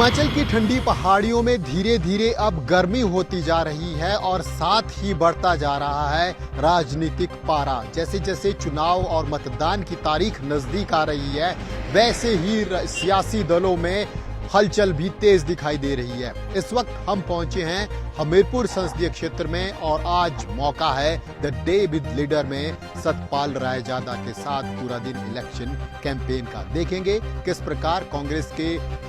हिमाचल की ठंडी पहाड़ियों में धीरे धीरे अब गर्मी होती जा रही है और साथ ही बढ़ता जा रहा है राजनीतिक पारा। जैसे जैसे चुनाव और मतदान की तारीख नजदीक आ रही है, वैसे ही सियासी दलों में हलचल भी तेज दिखाई दे रही है। इस वक्त हम पहुंचे हैं हमीरपुर संसदीय क्षेत्र में और आज मौका है द डे विद लीडर में सतपाल रायजादा के साथ पूरा दिन इलेक्शन कैंपेन का। देखेंगे किस प्रकार कांग्रेस के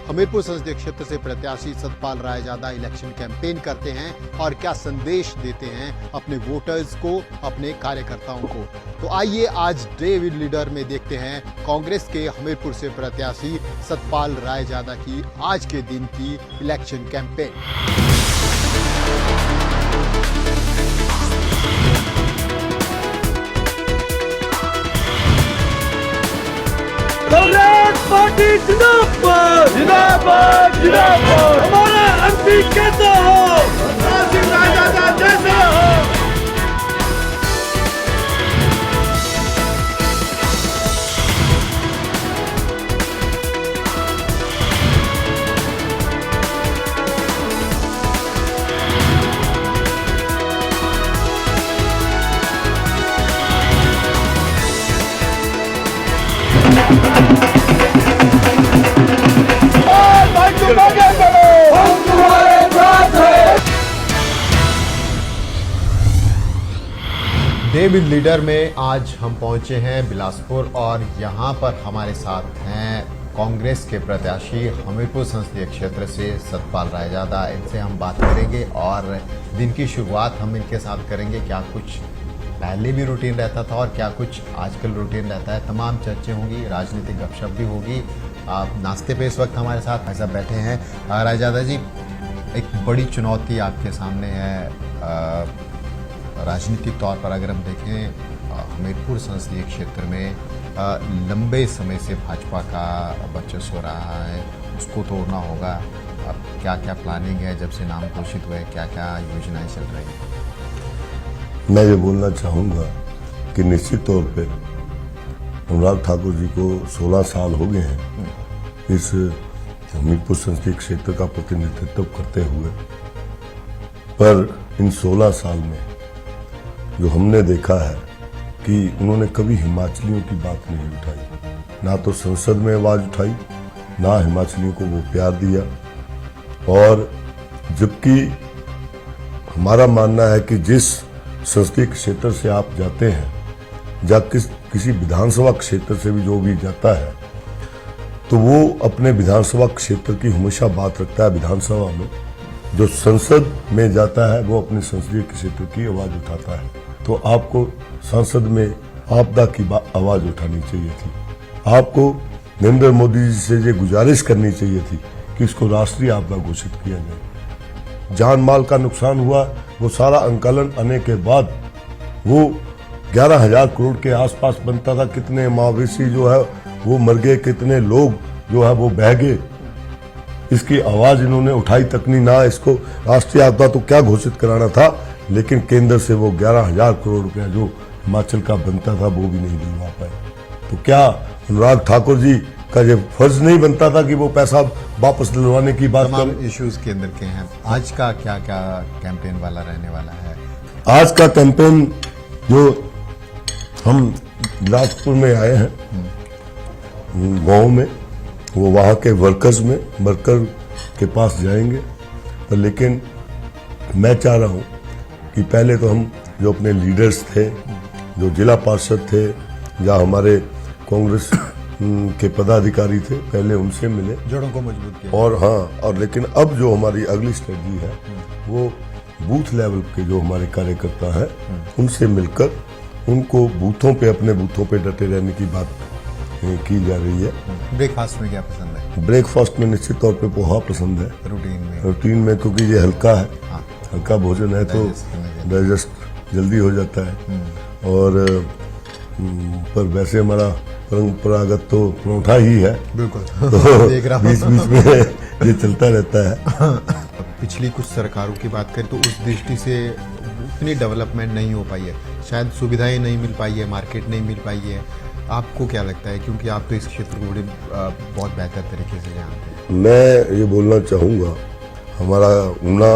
हमीरपुर संसदीय क्षेत्र से प्रत्याशी सतपाल रायजादा इलेक्शन कैंपेन करते हैं और क्या संदेश देते हैं अपने वोटर्स को, अपने कार्यकर्ताओं को। तो आइए आज डे विद लीडर में देखते हैं कांग्रेस के हमीरपुर से प्रत्याशी सतपाल रायजादा की आज के दिन की इलेक्शन कैंपेन। कांग्रेस पार्टी जिंदाबाद जिंदाबाद जिंदाबाद। हमारा एमपी कैसा हो, सतपाल रायजादा जैसा हो। डे विद लीडर में आज हम पहुंचे हैं बिलासपुर और यहां पर हमारे साथ हैं कांग्रेस के प्रत्याशी हमीरपुर संसदीय क्षेत्र से सतपाल रायजादा। इनसे हम बात करेंगे और दिन की शुरुआत हम इनके साथ करेंगे। क्या कुछ पहले भी रूटीन रहता था और क्या कुछ आजकल रूटीन रहता है। तमाम चर्चे होंगी, राजनीतिक गपशप भी होगी। आप नाश्ते पे इस वक्त हमारे साथ भाई साहब बैठे हैं। रायजादा जी, एक बड़ी चुनौती आपके सामने है राजनीतिक तौर पर। अगर हम देखें हमीरपुर संसदीय क्षेत्र में लंबे समय से भाजपा का वर्चस्व रहा है, उसको तोड़ना होगा। अब क्या क्या प्लानिंग है जब से नाम घोषित हुए, क्या क्या योजनाएं चल रही हैं? मैं ये बोलना चाहूँगा कि निश्चित तौर पे अनुराग ठाकुर जी को 16 साल हो गए हैं इस हमीरपुर संसदीय क्षेत्र का प्रतिनिधित्व करते हुए, पर इन 16 साल में जो हमने देखा है कि उन्होंने कभी हिमाचलियों की बात नहीं उठाई, ना तो संसद में आवाज उठाई, ना हिमाचलियों को वो प्यार दिया। और जबकि हमारा मानना है कि जिस संसदीय क्षेत्र से आप जाते हैं या किसी विधानसभा क्षेत्र से भी जो भी जाता है, तो वो अपने विधानसभा क्षेत्र की हमेशा बात रखता है। विधानसभा में जो संसद में जाता है वो अपने संसदीय क्षेत्र की आवाज उठाता है। तो आपको संसद में आपदा की आवाज उठानी चाहिए थी। आपको नरेंद्र मोदी जी से ये गुजारिश करनी चाहिए थी कि इसको राष्ट्रीय आपदा घोषित किया जाए। जान माल का नुकसान हुआ, वो सारा अंकलन आने के बाद वो 11,000 करोड़ के आसपास बनता था। कितने मवेशी जो है वो मर गए, कितने लोग जो है वो बह गए। इसकी आवाज इन्होंने उठाई तक नहीं। ना इसको राष्ट्रीय आपदा तो क्या घोषित कराना था, लेकिन केंद्र से वो 11,000 करोड़ रुपया जो हिमाचल का बनता था वो भी नहीं दिलवा पाए। तो क्या अनुराग ठाकुर जी का ये फर्ज नहीं बनता था कि वो पैसा वापस दिलवाने की बात करें? इश्यूज केंद्र के हैं। आज का क्या क्या कैंपेन वाला रहने वाला है? आज का कैंपेन जो हम बिलासपुर में आए हैं गांव में, वो वहाँ के वर्कर के पास जाएंगे। पर लेकिन मैं चाह रहा हूँ कि पहले तो हम जो अपने लीडर्स थे, जो जिला पार्षद थे या हमारे कांग्रेस के पदाधिकारी थे, पहले उनसे मिले, जड़ों को मजबूत किया। और हाँ, और लेकिन अब जो हमारी अगली स्ट्रेटजी है वो बूथ लेवल के जो हमारे कार्यकर्ता हैं उनसे मिलकर उनको बूथों पे, अपने बूथों पे डटे रहने की बात की जा रही है। ब्रेकफास्ट में क्या पसंद है? ब्रेकफास्ट में निश्चित तौर पे पोहा पसंद है। रूटीन में क्योंकि ये हल्का है। हाँ। हल्का भोजन है तो डाइजेस्ट जल्दी हो जाता है। और पर वैसे हमारा परंपरागत तो परोठा ही है। बिल्कुल। तो बीच बीच में ये चलता रहता है। पिछली कुछ सरकारों की बात करें तो उस दृष्टि से उतनी डेवलपमेंट नहीं हो पाई है, शायद सुविधाएं नहीं मिल पाई है, मार्केट नहीं मिल पाई है। आपको क्या लगता है, क्योंकि आप तो इस क्षेत्र को बहुत बेहतर तरीके से जानते हैं? मैं ये बोलना चाहूँगा, हमारा ऊना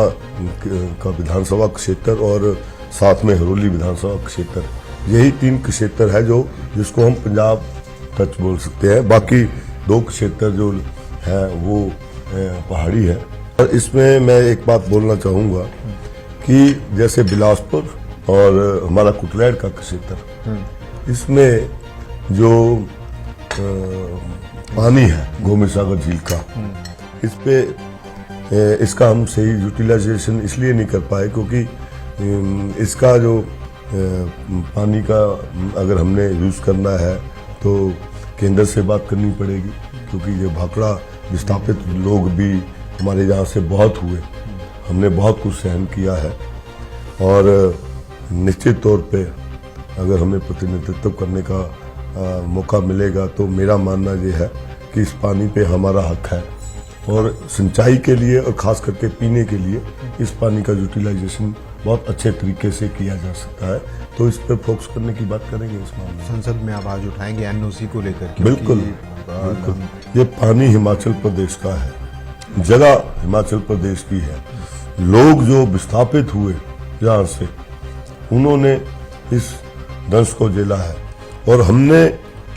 का विधानसभा क्षेत्र और साथ में हरोली विधानसभा क्षेत्र, यही 3 क्षेत्र है जो जिसको हम पंजाब टच बोल सकते हैं। बाकी 2 क्षेत्र जो है वो पहाड़ी है। और इसमें मैं एक बात बोलना चाहूँगा कि जैसे बिलासपुर और हमारा कुटलैड़ का क्षेत्र, इसमें जो पानी है गोमी सागर झील का, इस पे इसका हम सही यूटिलाइजेशन इसलिए नहीं कर पाए क्योंकि इसका जो पानी का अगर हमने यूज़ करना है तो केंद्र से बात करनी पड़ेगी, क्योंकि ये भाखड़ा विस्थापित लोग भी हमारे यहाँ से बहुत हुए, हमने बहुत कुछ सहन किया है। और निश्चित तौर पे अगर हमें प्रतिनिधित्व करने का मौका मिलेगा तो मेरा मानना ये है कि इस पानी पे हमारा हक है और सिंचाई के लिए और ख़ास करके पीने के लिए इस पानी का यूटिलाइजेशन बहुत अच्छे तरीके से किया जा सकता है। तो इस पर फोकस करने की बात करेंगे इस मामले में। संसद में आवाज उठाएंगे एनओसी को लेकर? बिल्कुल बिल्कुल। ये पानी हिमाचल प्रदेश का है, जगह हिमाचल प्रदेश की है। लोग जो विस्थापित हुए यहाँ से, उन्होंने इस दंश को झेला है और हमने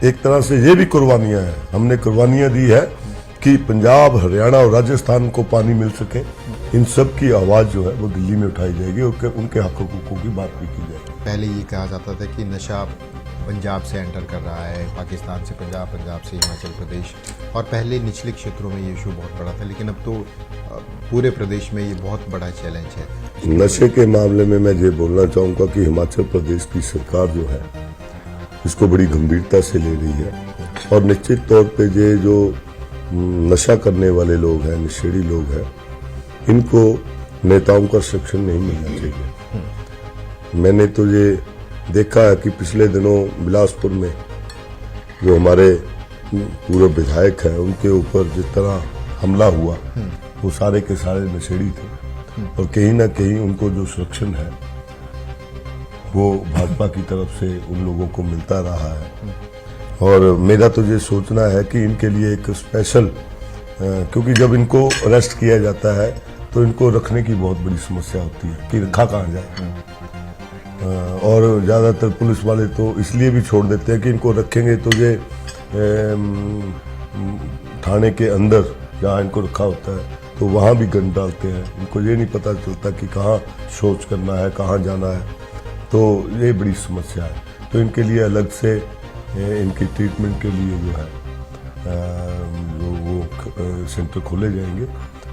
एक तरह से ये भी कुर्बानियां हैं, हमने कुर्बानियां दी है कि पंजाब, हरियाणा और राजस्थान को पानी मिल सके। इन सब की आवाज़ जो है वो दिल्ली में उठाई जाएगी और उनके हकों की बात भी की जाएगी। पहले ये कहा जाता था कि नशा पंजाब से एंटर कर रहा है, पाकिस्तान से पंजाब, पंजाब से हिमाचल प्रदेश, और पहले निचले क्षेत्रों में ये इशू बहुत बड़ा था, लेकिन अब तो पूरे प्रदेश में ये बहुत बड़ा चैलेंज है। नशे के मामले में मैं ये बोलना चाहूँगा कि हिमाचल प्रदेश की सरकार जो है इसको बड़ी गंभीरता से ले रही है और निश्चित तौर पे ये जो नशा करने वाले लोग हैं, नशेड़ी लोग हैं, इनको नेताओं का संरक्षण नहीं मिलना चाहिए। मैंने तो ये देखा है कि पिछले दिनों बिलासपुर में जो हमारे पूर्व विधायक हैं उनके ऊपर जिस तरह हमला हुआ वो सारे के सारे नशेड़ी थे और कहीं ना कहीं उनको जो संरक्षण है वो भाजपा की तरफ से उन लोगों को मिलता रहा है। और मेरा तो ये सोचना है कि इनके लिए एक स्पेशल, क्योंकि जब इनको अरेस्ट किया जाता है तो इनको रखने की बहुत बड़ी समस्या होती है कि रखा कहाँ जाए। और ज़्यादातर पुलिस वाले तो इसलिए भी छोड़ देते हैं कि इनको रखेंगे तो ये थाने के अंदर जहाँ इनको रखा होता है तो वहाँ भी गन डालते हैं। इनको ये नहीं पता चलता कि कहाँ शौच करना है, कहाँ जाना है, तो ये बड़ी समस्या है। तो इनके लिए अलग से इनकी ट्रीटमेंट के लिए जो है वो सेंटर खोले जाएंगे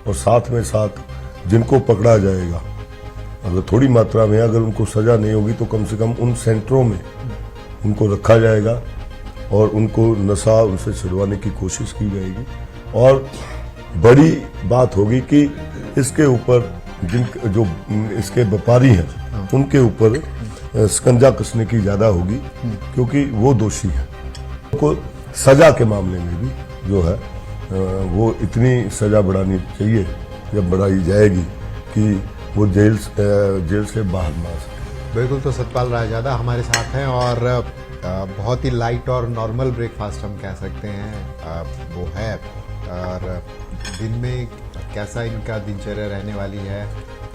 और साथ में साथ जिनको पकड़ा जाएगा, अगर थोड़ी मात्रा में अगर उनको सज़ा नहीं होगी तो कम से कम उन सेंटरों में उनको रखा जाएगा और उनको नशा उनसे छुड़वाने की कोशिश की जाएगी। और बड़ी बात होगी कि इसके ऊपर जो इसके व्यापारी हैं उनके ऊपर शिकंजा कसने की ज़्यादा होगी, क्योंकि वो दोषी हैं। उनको सज़ा के मामले में भी जो है वो इतनी सज़ा बढ़ानी चाहिए, जब बढ़ाई जाएगी कि वो जेल से बाहर ना आ सके। बिल्कुल। तो सतपाल रायजादा हमारे साथ हैं और बहुत ही लाइट और नॉर्मल ब्रेकफास्ट हम कह सकते हैं वो है। और दिन में कैसा इनका दिनचर्या रहने वाली है,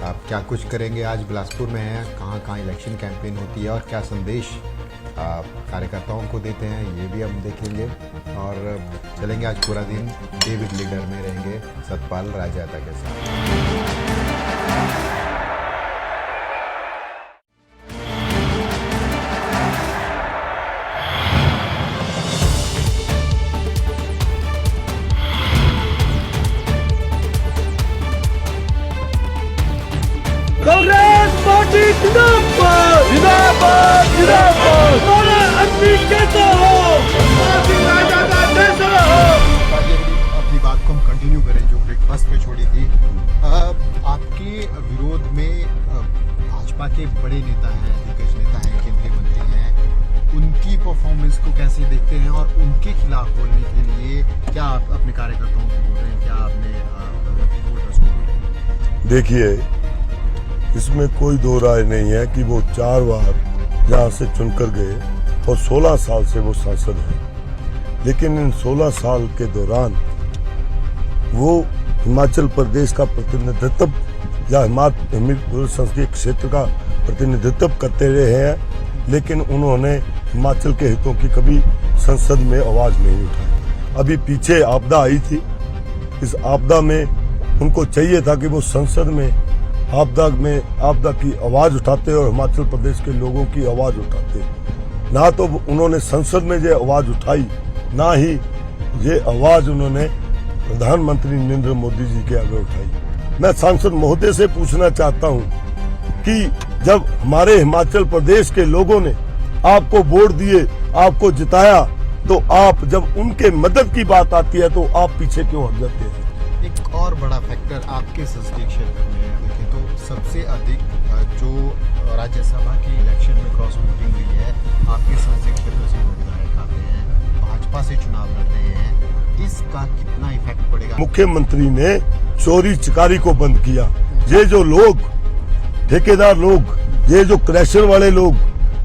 आप क्या कुछ करेंगे, आज बिलासपुर में हैं, कहाँ कहाँ इलेक्शन कैंपेन होती है और क्या संदेश कार्यकर्ताओं को देते हैं, ये भी हम देखेंगे। और चलेंगे आज पूरा दिन डेविड लीडर में रहेंगे सतपाल रायजादा के साथ। कांग्रेस पार्टी जिंदाबाद जिंदाबाद जिंदाबाद। हमारा एमपी कैसा हो, रायजादा जैसा हो। अपनी बात को हम कंटिन्यू करें जो ब्रेकफास्ट पे छोड़ी थी। आपके विरोध में भाजपा के बड़े नेता हैं, दिग्गज नेता हैं, केंद्रीय मंत्री हैं, उनकी परफॉर्मेंस को कैसे देखते हैं और उनके खिलाफ बोलने के लिए क्या आप अपने कार्यकर्ताओं को बोल रहे हैं, क्या आपने वोटर्स को बोल रहे हैं? देखिए, इसमें कोई दो राय नहीं है कि वो 4 बार जहाँ से चुनकर गए और 16 साल से वो सांसद हैं। लेकिन इन 16 साल के दौरान वो हिमाचल प्रदेश का प्रतिनिधित्व या हमीरपुर संसदीय क्षेत्र का प्रतिनिधित्व करते रहे हैं, लेकिन उन्होंने हिमाचल के हितों की कभी संसद में आवाज नहीं उठाई। अभी पीछे आपदा आई थी, इस आपदा में उनको चाहिए था कि वो संसद में आपदा की आवाज उठाते और हिमाचल प्रदेश के लोगों की आवाज उठाते। ना तो उन्होंने संसद में ये आवाज उठाई, ना ही ये आवाज उन्होंने प्रधानमंत्री नरेंद्र मोदी जी के आगे उठाई। मैं सांसद महोदय से पूछना चाहता हूं कि जब हमारे हिमाचल प्रदेश के लोगों ने आपको वोट दिए, आपको जिताया, तो आप जब उनके मदद की बात आती है तो आप पीछे क्यों हट जाते हैं? एक और बड़ा फैक्टर आपके संसदीय क्षेत्र में देखें तो सबसे अधिक जो राज्यसभा की इलेक्शन में क्रॉस वोटिंग हुई है, आपके संसदीय क्षेत्र से वो विधायक आते हैं, भाजपा से चुनाव लड़ रहे हैं, इसका कितना इफेक्ट पड़ेगा? मुख्यमंत्री ने चोरी चकारी को बंद किया। ये जो लोग ठेकेदार लोग, ये जो क्रैशर वाले लोग,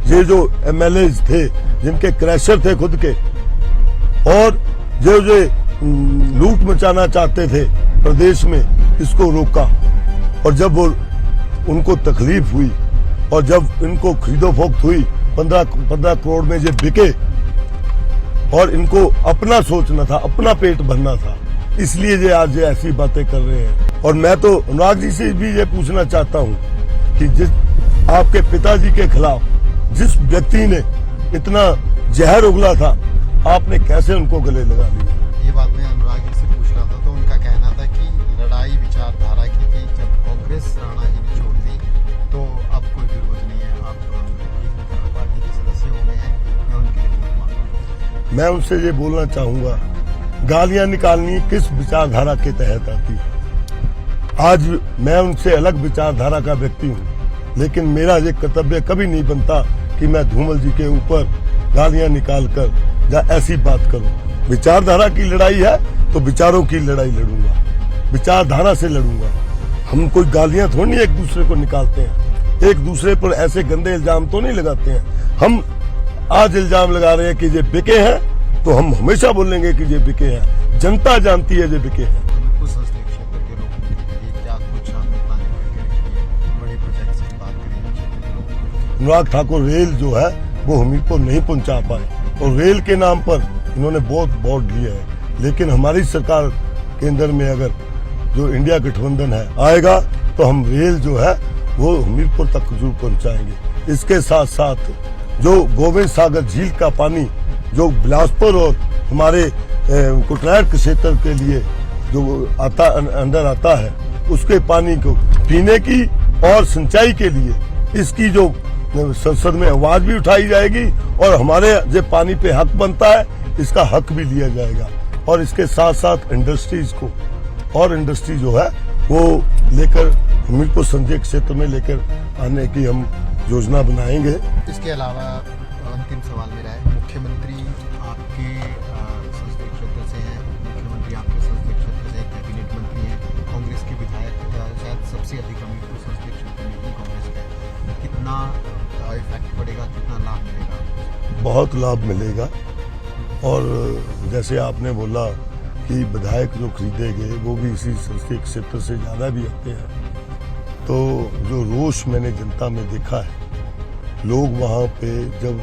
ये जो एमएलए थे जिनके क्रैशर थे खुद के, और जो लूट मचाना चाहते थे प्रदेश में, इसको रोका। और जब वो उनको तकलीफ हुई और जब इनको खरीदोफरोख्त हुई, 15 करोड़ में ये बिके, और इनको अपना सोचना था, अपना पेट भरना था, इसलिए ये आज ऐसी बातें कर रहे हैं। और मैं तो अनुराग जी से भी ये पूछना चाहता हूं कि जिस आपके पिताजी के खिलाफ जिस व्यक्ति ने इतना जहर उगला था, आपने कैसे उनको गले लगा लिया? ये बात मैं अनुराग जी से पूछ रहा था, तो उनका कहना था कि लड़ाई विचारधारा की थी। जब कांग्रेस राणा जी ने छोड़ दी तो अब कोई विरोध नहीं है, अब एक पार्टी के सदस्य हो गए हैं, मैं उनके लिए वोट मांगूंगा। मैं उनसे ये बोलना चाहूंगा, गालियां निकालनी किस विचारधारा के तहत आती है? आज मैं उनसे अलग विचारधारा का व्यक्ति हूं, लेकिन मेरा ये कर्तव्य कभी नहीं बनता कि मैं धूमल जी के ऊपर गालियां निकालकर या ऐसी बात करूं। विचारधारा की लड़ाई है तो विचारों की लड़ाई लड़ूंगा, विचारधारा से लड़ूंगा। हम कोई गालियां थोड़ी एक दूसरे को निकालते हैं, एक दूसरे पर ऐसे गंदे इल्जाम तो नहीं लगाते हैं। हम आज इल्जाम लगा रहे हैं कि ये बिके हैं, तो हम हमेशा बोलेंगे कि ये बिके हैं। जनता जानती है ये बिके हैं। उस संसदीय क्षेत्र के लोगों के लिए क्या कुछ आपने प्लानिंग करके रखी है? बड़े प्रोजेक्ट से बात करेंगे क्षेत्र के लोगों। अनुराग ठाकुर रेल जो है वो हमीरपुर नहीं पहुंचा पाए, और रेल के नाम पर इन्होंने बहुत वोट लिए है। लेकिन हमारी सरकार केंद्र में अगर जो इंडिया गठबंधन है आएगा, तो हम रेल जो है वो हमीरपुर तक जरूर पहुंचाएंगे। इसके साथ साथ जो गोविंद सागर झील का पानी जो बिलासपुर और हमारे कुटरायड क्षेत्र के लिए जो अंदर आता है, उसके पानी को पीने की और सिंचाई के लिए इसकी जो संसद में आवाज भी उठाई जाएगी, और हमारे जो पानी पे हक बनता है इसका हक भी लिया जाएगा। और इसके साथ साथ इंडस्ट्रीज को, और इंडस्ट्री जो है वो लेकर हमीरपुर संसदीय क्षेत्र में लेकर आने की हम योजना बनाएंगे। इसके अलावा अंतिम सवाल मेरा है, मुख्यमंत्री आपके संसदीय क्षेत्र से हैं, उप मुख्यमंत्री आपके संसदीय क्षेत्र से, कैबिनेट मंत्री हैं, कांग्रेस के विधायक शायद सबसे अधिक हमीरपुर संसदीय क्षेत्र में ही कांग्रेस का है। कितना इफेक्ट पड़ेगा, कितना लाभ मिलेगा? बहुत लाभ मिलेगा। और जैसे आपने बोला कि विधायक जो खरीदे गए वो भी इसी संसदीय क्षेत्र से ज़्यादा भी आते हैं, तो जो रोष मैंने जनता में देखा है, लोग वहाँ पे जब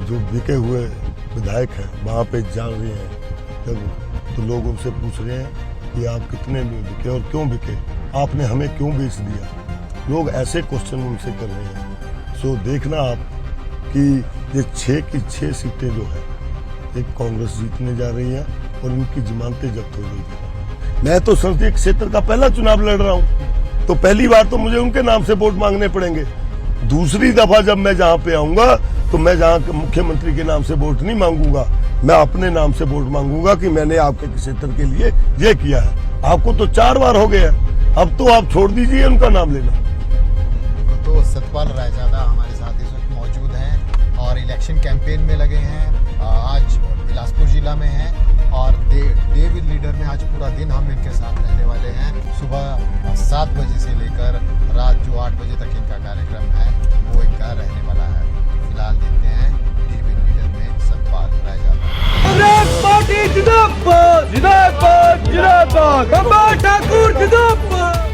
जो बिके हुए विधायक हैं वहाँ पे जा रहे हैं, जब तो लोग उनसे पूछ रहे हैं कि आप कितने में बिके और क्यों बिके, आपने हमें क्यों बेच दिया। लोग ऐसे क्वेश्चन उनसे कर रहे हैं। सो देखना आप कि ये 6 की 6 सीटें जो है एक कांग्रेस जीतने जा रही है और उनकी जमानतें जब्त हो गई है। मैं तो संसदीय क्षेत्र का पहला चुनाव लड़ रहा हूँ, तो पहली बार तो मुझे उनके नाम से वोट मांगने पड़ेंगे। दूसरी दफा जब मैं जहाँ पे आऊंगा तो मैं जहाँ मुख्यमंत्री के नाम से वोट नहीं मांगूंगा, मैं अपने नाम से वोट मांगूंगा कि मैंने आपके क्षेत्र के लिए ये किया है। आपको तो 4 बार हो गया, अब तो आप छोड़ दीजिए उनका नाम लेना। तो सतपाल रायजादा हमारे साथ इस वक्त मौजूद हैं और इलेक्शन कैंपेन में लगे हैं। आज बिलासपुर जिला में हैं और डेविड लीडर में आज पूरा दिन हम इनके साथ रहने वाले हैं। सुबह 7 बजे से लेकर रात जो 8 बजे तक इनका कार्यक्रम है वो इनका रहने वाला है। फिलहाल देखते हैं डेविड लीडर। जिंदाबाद, बाबा ठाकुर जिंदाबाद,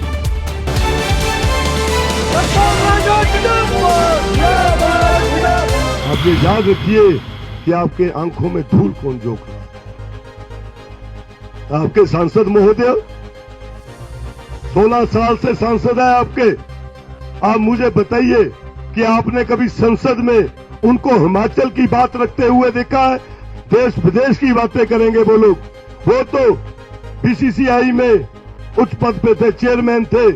बाबा राजा जिंदाबाद, जिंदाबाद, जिंदाबाद। आप ये याद रखिए कि आपके आंखों में धूल कौन झोंक रहा है। आपके सांसद महोदय 16 साल से सांसद है आपके। आप मुझे बताइए कि आपने कभी संसद में उनको हिमाचल की बात रखते हुए देखा है? देश विदेश की बातें करेंगे वो लोग। वो तो बीसीसीआई में उच्च पद पे थे, चेयरमैन थे।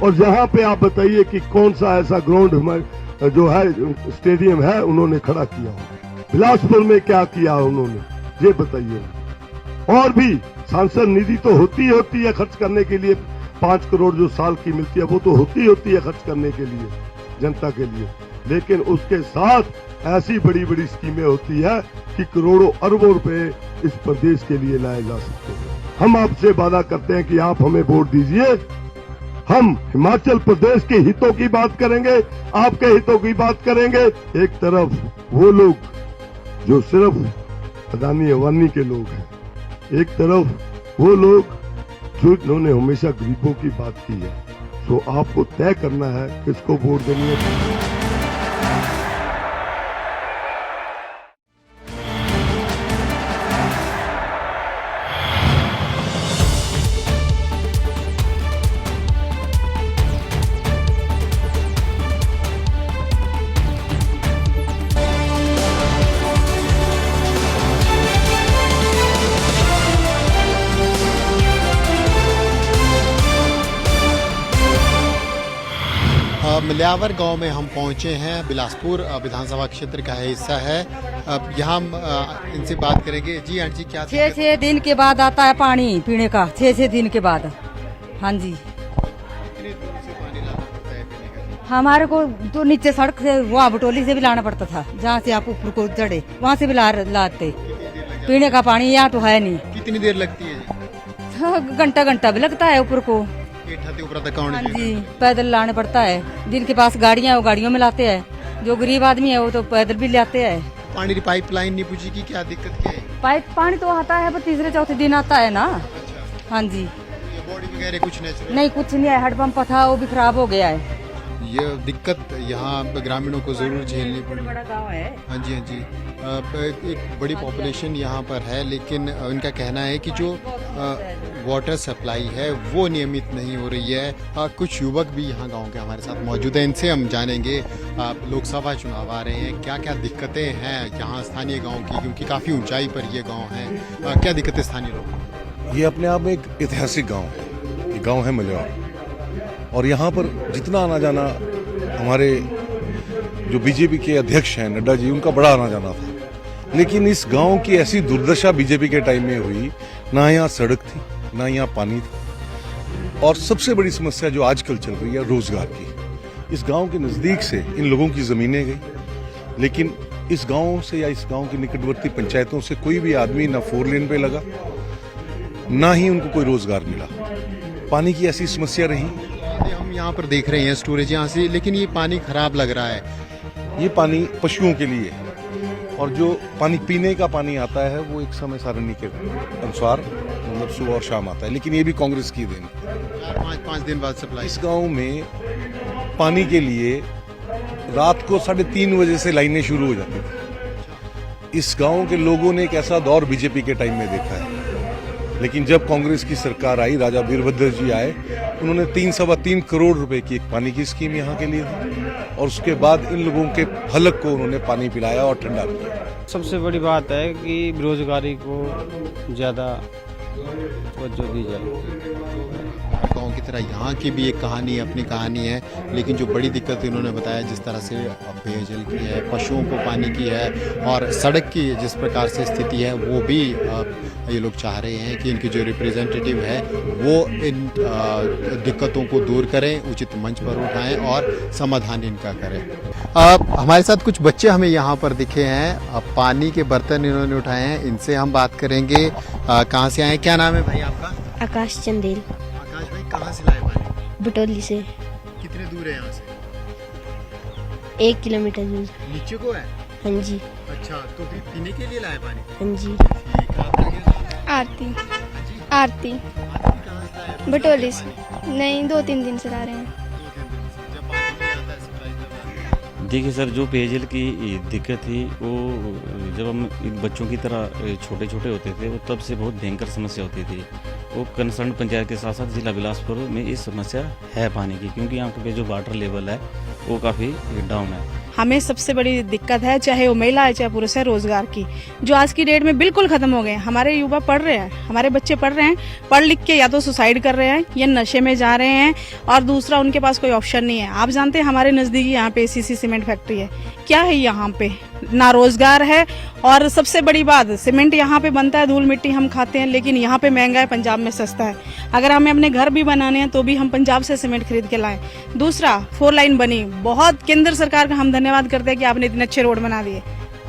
और यहाँ पे आप बताइए कि कौन सा ऐसा ग्राउंड जो है, स्टेडियम है, उन्होंने खड़ा किया हो। बिलासपुर में क्या किया उन्होंने, ये बताइए। और भी सांसद निधि तो होती है खर्च करने के लिए। 5 करोड़ जो साल की मिलती है वो तो होती है खर्च करने के लिए, जनता के लिए। लेकिन उसके साथ ऐसी बड़ी बड़ी स्कीमें होती है कि करोड़ों अरबों रुपए इस प्रदेश के लिए लाए जा सकते हैं। हम आपसे वादा करते हैं कि आप हमें वोट दीजिए। हम हिमाचल प्रदेश के हितों की बात करेंगे, आपके हितों की बात करेंगे। एक तरफ वो लोग जो सिर्फ अदानी अवानी के लोग हैं, एक तरफ वो लोग जो इन्होंने हमेशा गरीबों की बात की है। तो आपको तय करना है किसको वोट देनी है। मिल्यावर गांव में हम पहुंचे हैं। बिलासपुर विधानसभा क्षेत्र का हिस्सा है। अब यहाँ हम इनसे बात करेंगे। जी आंटी जी, क्या 6 दिन के बाद आता है पानी पीने का, 6 दिन के बाद। हाँ जी, कितनी दूर से पानी लाना पड़ता है पीने का? हमारे को तो नीचे सड़क से वहाँ बटोली से भी लाना पड़ता था, जहाँ से आप ऊपर को चढ़े वहाँ से भी लाते। पीने का पानी यहाँ तो है नहीं। कितनी देर लगती है? घंटा भी लगता है ऊपर को। ऊपर तक हाँ जी, पैदल लाने पड़ता है। जिनके पास गाड़ियाँ है वो गाड़ियों में लाते हैं, जो गरीब आदमी है वो तो पैदल भी लाते हैं। पानी की पाइपलाइन नहीं पूछी कि क्या दिक्कत क्या है? पानी तो आता है पर तीसरे चौथे दिन आता है ना। अच्छा। हाँ जी, ये बॉडी वगैरह कुछ नहीं, कुछ नहीं है। हेडपंप था वो भी खराब हो गया है। ये दिक्कत यहाँ ग्रामीणों को जरूर झेलनी पड़ी। बड़ा गाँव है। हाँ जी, हाँ जी। एक बड़ी पॉपुलेशन यहाँ पर है, लेकिन इनका कहना है कि जो वाटर सप्लाई है वो नियमित नहीं हो रही है। कुछ युवक भी यहाँ गांव के हमारे साथ मौजूद हैं, इनसे हम जानेंगे। लोकसभा चुनाव आ रहे हैं, क्या क्या दिक्कतें हैं यहाँ स्थानीय गांव की, क्योंकि काफ़ी ऊंचाई पर ये गांव है। क्या दिक्कतें स्थानीय लोगों को? ये अपने आप में एक ऐतिहासिक गांव है। ये गांव है मिल्यावर, और यहाँ पर जितना आना जाना हमारे जो बीजेपी के अध्यक्ष हैं नड्डा जी, उनका बड़ा आना जाना था। लेकिन इस गांव की ऐसी दुर्दशा बीजेपी के टाइम में हुई, ना यहाँ सड़क थी ना यहाँ पानी था, और सबसे बड़ी समस्या जो आजकल चल रही है रोजगार की। इस गांव के नजदीक से इन लोगों की जमीनें गई, लेकिन इस गांव से या इस गांव की निकटवर्ती पंचायतों से कोई भी आदमी ना 4 लेन पे लगा, ना ही उनको कोई रोजगार मिला। पानी की ऐसी समस्या रही। हम यहाँ पर देख रहे हैं स्टोरेज यहाँ से, लेकिन ये पानी खराब लग रहा है। ये पानी पशुओं के लिए है, और जो पानी पीने का पानी आता है वो एक समय सारणी के अनुसार मतलब सुबह और शाम आता है, लेकिन ये भी कांग्रेस की देन है। 5 दिन बाद सप्लाई। इस गांव में पानी के लिए रात को 3:30 बजे से लाइनें शुरू हो जाती थी। इस गांव के लोगों ने एक ऐसा दौर बीजेपी के टाइम में देखा है, लेकिन जब कांग्रेस की सरकार आई, राजा वीरभद्र जी आए, उन्होंने 3-3.25 करोड़ रुपए की एक पानी की स्कीम यहाँ के लिए दी, और उसके बाद इन लोगों के हलक को उन्होंने पानी पिलाया और ठंडा किया। सबसे बड़ी बात है कि बेरोजगारी को ज़्यादा तवज्जो दी जाए। गाँव की तरह यहाँ की भी एक कहानी है, अपनी कहानी है, लेकिन जो बड़ी दिक्कत इन्होंने बताया जिस तरह से पेयजल की है, पशुओं को पानी की है, और सड़क की जिस प्रकार से स्थिति है, वो भी ये लोग चाह रहे हैं कि इनके जो रिप्रेजेंटेटिव है वो इन दिक्कतों को दूर करें, उचित मंच पर उठाएं और समाधान इनका करें। हमारे साथ कुछ बच्चे हमें यहाँ पर दिखे हैं, पानी के बर्तन इन्होंने उठाए हैं, इनसे हम बात करेंगे। कहाँ से आए, क्या नाम है भाई आपका? आकाश चंदेल। आकाश भाई, कहाँ से लाए पानी? बटोली से। कितने दूर है यहाँ से? 1 किलोमीटर दूर। नीचे को है? हाँ जी। अच्छा, तो फिर पीने के लिए लाए पानी? हाँ जी। ठीक है, आपका क्या नाम है? आरती। हाँ जी? आरती। आरती, आए हैं? बटोली से नहीं, 2-3 दिन से ला रहे हैं। 2-3 दिन से। जब पानी नहीं आता है सप्लाई करवाते हैं। देखिए सर, जो पेयजल की दिक्कत थी वो जब हम इन बच्चों की तरह छोटे छोटे होते थे वो तब से बहुत भयंकर समस्या होती थी। वो कंसर्न पंचायत के साथ साथ जिला बिलासपुर में ये समस्या है पानी की, क्योंकि यहाँ पे जो वाटर लेवल है वो काफ़ी डाउन है। हमें सबसे बड़ी दिक्कत है, चाहे वो महिला है चाहे पुरुष है, रोजगार की, जो आज की डेट में बिल्कुल खत्म हो गए हैं। हमारे युवा पढ़ रहे हैं, हमारे बच्चे पढ़ रहे हैं, पढ़ लिख के या तो सुसाइड कर रहे हैं या नशे में जा रहे हैं, और दूसरा उनके पास कोई ऑप्शन नहीं है। आप जानते हैं हमारे नजदीकी यहाँ पे सीसी सीमेंट फैक्ट्री है, क्या है यहाँ पे, ना रोजगार है, और सबसे बड़ी बात सीमेंट यहाँ पे बनता है, धूल मिट्टी हम खाते हैं, लेकिन यहाँ पे महंगा है, पंजाब में सस्ता है। अगर हमें अपने घर भी बनाने हैं तो भी हम पंजाब से सीमेंट खरीद के लाएं। दूसरा 4 लाइन बनी, बहुत केंद्र सरकार का हम धन्यवाद करते हैं कि आपने इतने अच्छे रोड बना दिए,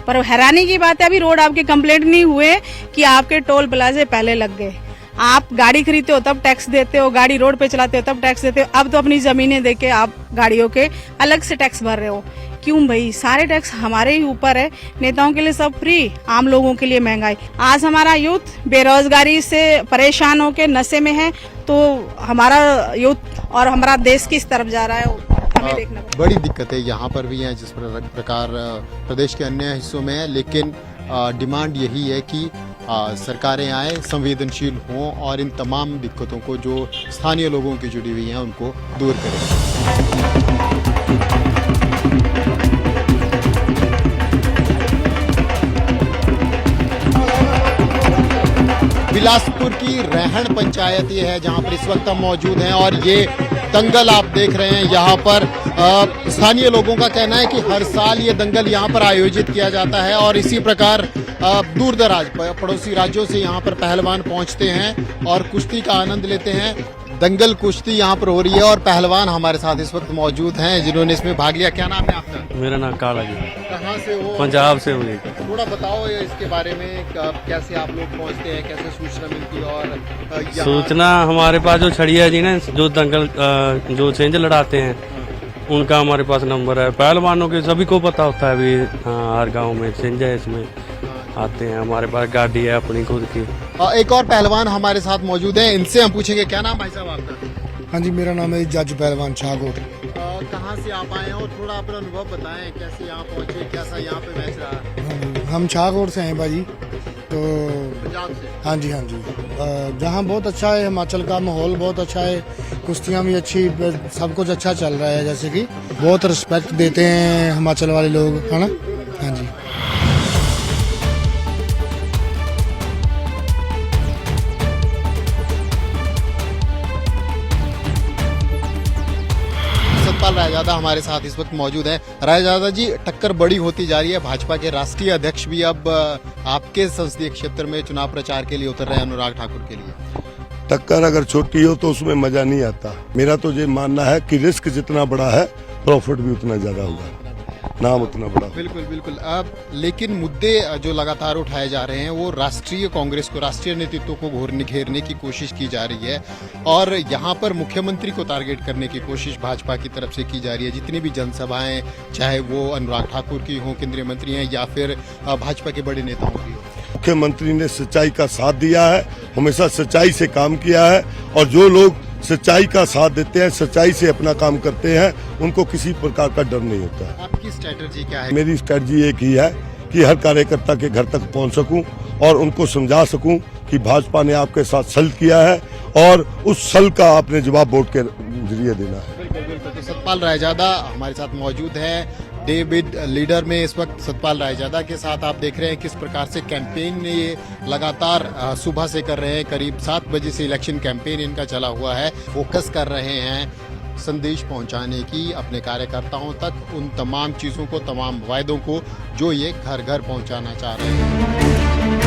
पर हैरानी की बात है अभी रोड आपके कंप्लीट नहीं हुए कि आपके टोल प्लाजे पहले लग गए। आप गाड़ी खरीदते हो तब टैक्स देते हो, गाड़ी रोड पे चलाते हो तब टैक्स देते हो, अब तो अपनी जमीनें देके आप गाड़ियों के अलग से टैक्स भर रहे हो। क्यों भाई, सारे टैक्स हमारे ही ऊपर है, नेताओं के लिए सब फ्री, आम लोगों के लिए महंगाई। आज हमारा यूथ बेरोजगारी से परेशान होकर नशे में है, तो हमारा यूथ और हमारा देश किस तरफ जा रहा है हमें देखना पड़ेगा। बड़ी दिक्कतें यहाँ पर भी हैं जिस प्रकार प्रदेश के अन्य हिस्सों में है, लेकिन डिमांड यही है कि सरकारें आए, संवेदनशील हों और इन तमाम दिक्कतों को जो स्थानीय लोगों की जुड़ी हुई हैं उनको दूर करें। बिलासपुर की रहन पंचायत ये है जहां पर इस वक्त हम मौजूद हैं, और ये दंगल आप देख रहे हैं। यहाँ पर स्थानीय लोगों का कहना है कि हर साल ये दंगल यहाँ पर आयोजित किया जाता है, और इसी प्रकार दूर दराज पड़ोसी राज्यों से यहाँ पर पहलवान पहुँचते हैं और कुश्ती का आनंद लेते हैं। दंगल कुश्ती यहाँ पर हो रही है और पहलवान हमारे साथ इस वक्त मौजूद हैं जिन्होंने इसमें भाग लिया। क्या नाम है आपका? मेरा नाम काला जी, कहाँ से हो? पंजाब से हुई। थोड़ा बताओ इसके बारे में, कैसे आप लोग पहुँचते हैं, कैसे सूचना मिलती है? और सूचना हमारे पास जो छड़िया जी ना, जो दंगल जो छिंज लड़ाते हैं, उनका हमारे पास नंबर है। पहलवानों के सभी को पता होता है अभी, हाँ, हर गांव में छिंज है, इसमें आते हैं। हमारे पास गाड़ी है अपनी खुद की। एक और पहलवान हमारे साथ मौजूद है, इनसे हम पूछेंगे। क्या नाम भाई साहब आपका? हाँ जी, मेरा नाम है जज पहलवान शाहकोट। कहाँ से आप आए हैं और थोड़ा अपना अनुभव बताएं, कैसे यहाँ पहुँचे, कैसा यहाँ पे मैच रहा? हम शाहकोट से हैं भाजी, तो पंजाब से। हाँ जी, हाँ जी। जहाँ बहुत अच्छा है, हिमाचल का माहौल बहुत अच्छा है, कुश्तियाँ भी अच्छी, सब कुछ अच्छा चल रहा है। जैसे कि बहुत रिस्पेक्ट देते हैं हिमाचल वाले लोग, है ना। हाँ जी। सतपाल रायजादा हमारे साथ इस वक्त मौजूद है। रायजादा जी, टक्कर बड़ी होती जा रही है। भाजपा के राष्ट्रीय अध्यक्ष भी अब आपके संसदीय क्षेत्र में चुनाव प्रचार के लिए उतर रहे हैं, अनुराग ठाकुर के लिए। टक्कर अगर छोटी हो तो उसमें मजा नहीं आता। मेरा तो ये मानना है कि रिस्क जितना बड़ा है प्रॉफिट भी उतना ज्यादा होगा, नाम उतना बड़ा। बिल्कुल बिल्कुल। अब लेकिन मुद्दे जो लगातार उठाए जा रहे हैं वो राष्ट्रीय कांग्रेस को, राष्ट्रीय नेतृत्व को घेरने की कोशिश की जा रही है, और यहाँ पर मुख्यमंत्री को टारगेट करने की कोशिश भाजपा की तरफ से की जा रही है। जितनी भी जनसभाएं, चाहे वो अनुराग ठाकुर की हों, केंद्रीय मंत्री हैं, या फिर भाजपा के बड़े नेताओं की हो। मुख्यमंत्री ने सच्चाई का साथ दिया है, हमेशा सच्चाई से काम किया है, और जो लोग सच्चाई का साथ देते हैं, सच्चाई से अपना काम करते हैं, उनको किसी प्रकार का डर नहीं होता है। आपकी स्ट्रेटजी क्या है? मेरी स्ट्रेटजी एक ही है कि हर कार्यकर्ता के घर तक पहुंच सकूं और उनको समझा सकूं कि भाजपा ने आपके साथ छल किया है और उस छल का आपने जवाब वोट के जरिए देना है। बिल्कुल बिल्कुल। तो सतपाल रायजादा हमारे साथ मौजूद है। डेविड लीडर में इस वक्त सतपाल रायजादा के साथ आप देख रहे हैं किस प्रकार से कैंपेन ये लगातार सुबह से कर रहे हैं। करीब 7 बजे से इलेक्शन कैंपेन इनका चला हुआ है। फोकस कर रहे हैं संदेश पहुंचाने की अपने कार्यकर्ताओं तक, उन तमाम चीज़ों को, तमाम वायदों को जो ये घर घर पहुंचाना चाह रहे हैं।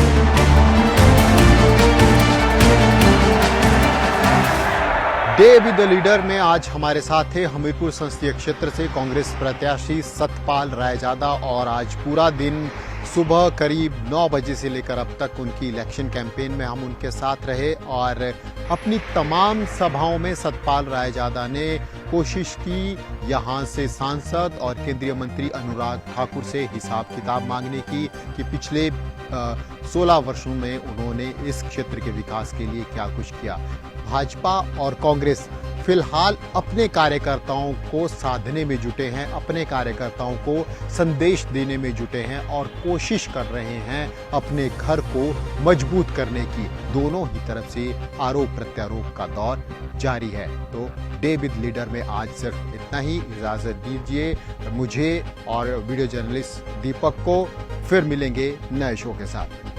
डे विद द लीडर में आज हमारे साथ थे हमीरपुर संसदीय क्षेत्र से कांग्रेस प्रत्याशी सतपाल रायजादा, और आज पूरा दिन सुबह करीब 9 बजे से लेकर अब तक उनकी इलेक्शन कैंपेन में हम उनके साथ रहे, और अपनी तमाम सभाओं में सतपाल रायजादा ने कोशिश की यहाँ से सांसद और केंद्रीय मंत्री अनुराग ठाकुर से हिसाब किताब मांगने की कि पिछले 16 वर्षों में उन्होंने इस क्षेत्र के विकास के लिए क्या कुछ किया। भाजपा और कांग्रेस फिलहाल अपने कार्यकर्ताओं को साधने में जुटे हैं, अपने कार्यकर्ताओं को संदेश देने में जुटे हैं और कोशिश कर रहे हैं अपने घर को मजबूत करने की। दोनों ही तरफ से आरोप प्रत्यारोप का दौर जारी है। तो डे विद लीडर में आज सिर्फ इतना ही। इजाजत दीजिए मुझे और वीडियो जर्नलिस्ट दीपक को, फिर मिलेंगे नए शो के साथ।